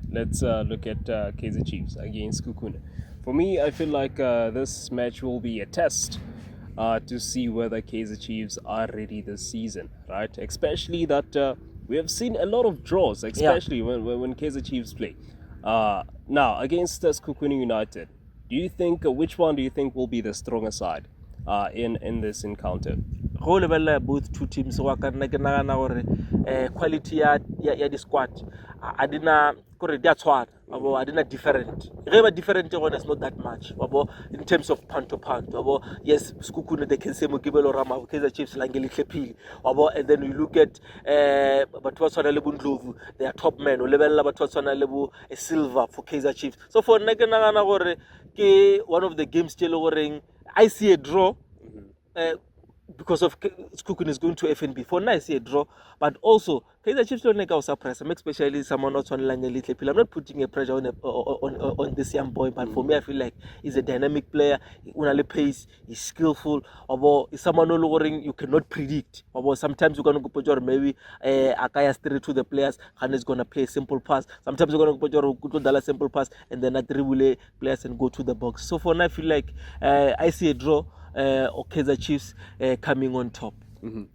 Let's look at Kaizer Chiefs against Kukune. For me, I feel like this match will be a test to see whether Kaizer Chiefs are ready this season, right? Especially that we have seen a lot of draws, especially when Kaizer Chiefs play. Now, against Kukune United, do you think, which one do you think will be the stronger side in this encounter? Go lebelela both two teams wa ka nna ke nagana gore quality ya di squad a dina kore di a tshwana wabo a dina different ge ba different gone is not that much wabo in terms of pound to pound wabo yes Skukune they can say Mokibelo Rama Kaizer Chiefs la ngelihle wabo and then you look at batho ba tshwana le Bundlovu they are top men o lebelela batho ba tshwana le bo Silver for Kaizer Chiefs so for nna ke nagana gore ke one of the games tse le goreng I see a draw because of Skukun is going to FNB. For now, I see a draw. But also, Kaizer Chiefs don't make our surprise. I'm especially someone not on Lang Little. I'm not putting a pressure on this young boy, but for me, I feel like he's a dynamic player. Unale pace, he's skillful. Or he's someone no you cannot predict. Or sometimes you're gonna go put your maybe Akaya straight to the players, and is gonna play a simple pass. Sometimes you're gonna put your good dollar simple pass, and then dribble players and go to the box. So for now, I feel like I see a draw. Or Kaizer Chiefs coming on top.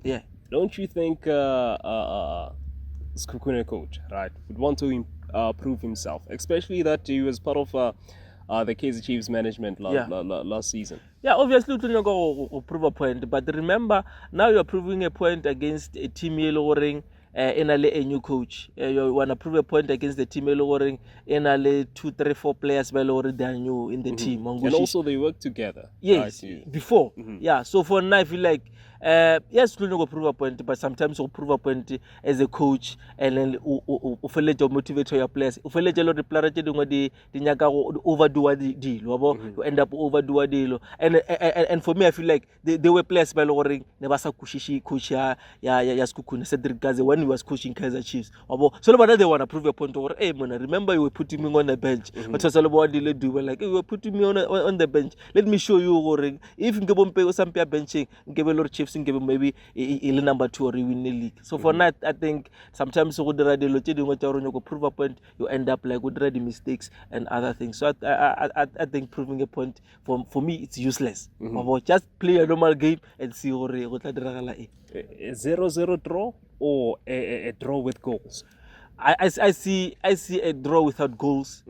Yeah. Don't you think Skukune coach, right, would want to prove himself, especially that he was part of the Kaizer Chiefs management last season? Yeah, obviously you don't go prove a point, but remember now you're proving a point against a team yellow ring. In a new coach, you want to prove a point against the team. In a 2, 3, 4 players, they are new in the team. And also they work together. Yes, before. Yeah, so for now, I feel like yes, you go prove a point, but sometimes you prove a point as a coach, and then you motivate your players. You feel the players they overdo a deal. You end up overdo a deal. And for me, I feel like they were players by Loring. Nebasa Kushishi, coach ya Skukune, Cedric Gaze when he was coaching Kaizer Chiefs. So they want to prove a point over. Hey man, remember you were putting me on the bench. But that's all about the do. Like you were putting me on the bench. Let me show you Loring. If you give pay some pair benching, give a lot of Chiefs and give maybe a number 2 or win the league. So for that, I think sometimes you would rather prove a point, you end up like with ready mistakes and other things. So I think proving a point for me it's useless. Just play a normal game and see what a 0-0 draw or a draw with goals. I see a draw without goals.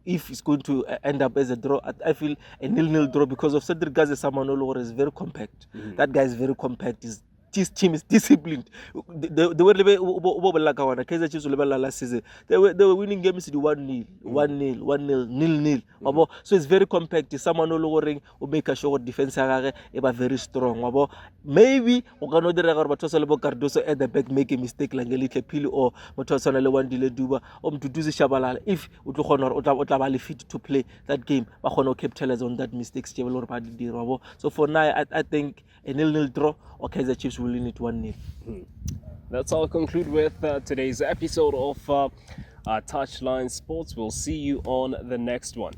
If it's going to end up as a draw, I feel a 0-0 draw because of Cedric Gaze Samanolo is very compact. That guy is very compact. This team is disciplined. They were Kaizer Chiefs last season. They were winning games 1-0, 1-0, 1-0, 0-0. So it's very compact. Someone will make a sure defense is very strong. Maybe we cannot Cardoso at the back make a mistake like a little pill or Motosana one delay duba to do the Shabalala if Utlabali fit to play that game. Bahono kept tellers on that mistake. So for now, I think a 0-0 draw or Kaizer Chiefs will win it 1-0. That's all I'll conclude with today's episode of Touchline Sports. We'll see you on the next one.